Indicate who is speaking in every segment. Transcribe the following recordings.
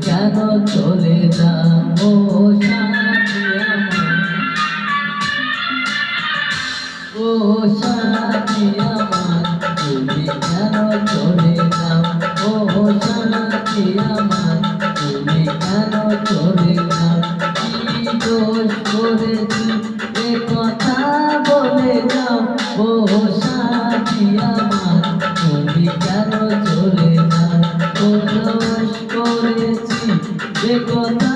Speaker 1: কেন চলে যাও সাথী আমার, ও সাথী আমার, তুমি কেন চলে যাও, ও সাথী আমার, তুমি কেন চলে যাও, কি দোষ করেছি এ কথা বলে যাও, ও সাথী আমার, তুমি কেন চলে যাও, ও দোষ করেছি এ কথা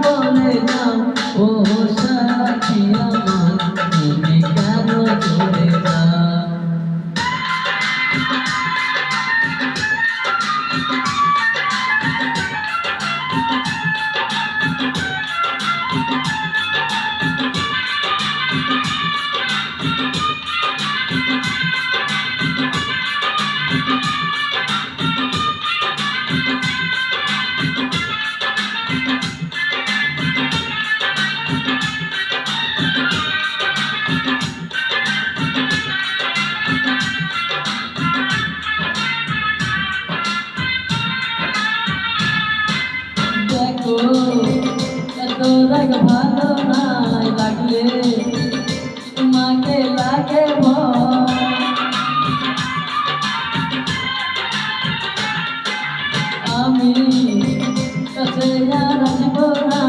Speaker 1: বলে যাও, ও সাথী আমার, তুমি কেন চলে যাও। দেখো এত রাগ ভালো নাই লাগলে তোমাকে লাগে ভয়, আমি কাছে আর আসবো না,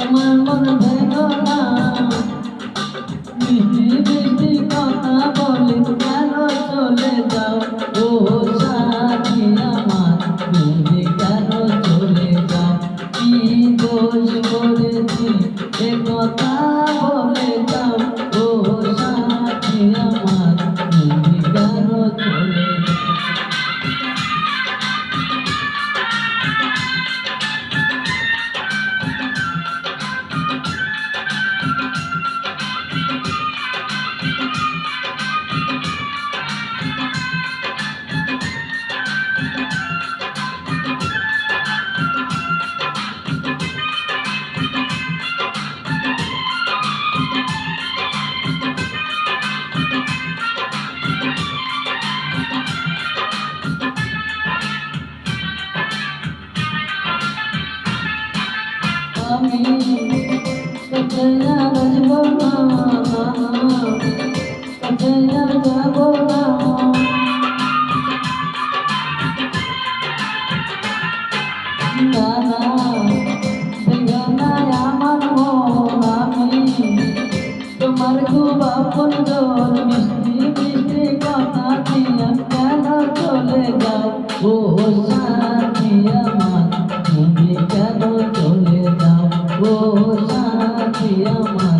Speaker 1: আমার মন ভেঙো না, মিষ্টি মিষ্টি কথা বলে কেন চলে যাও, ও সাথী আমার, তুমি কেন চলে যাও, কি দোষ করেছি এ কথা বলে যাও, ও সাথী আমার, তুমি কেন চলে যাও। আমি কাছে আর আসবো না, কাছে আর যাবো না, দাদা ভেঙো না আমার মন, আমি তোমার খুব আপনজন, মিষ্টি মিষ্টি কথা দিয়া কেন চলে যাও, ও সাথী আমার, তুমি কেন চলে যাও, ও সাথী আমার।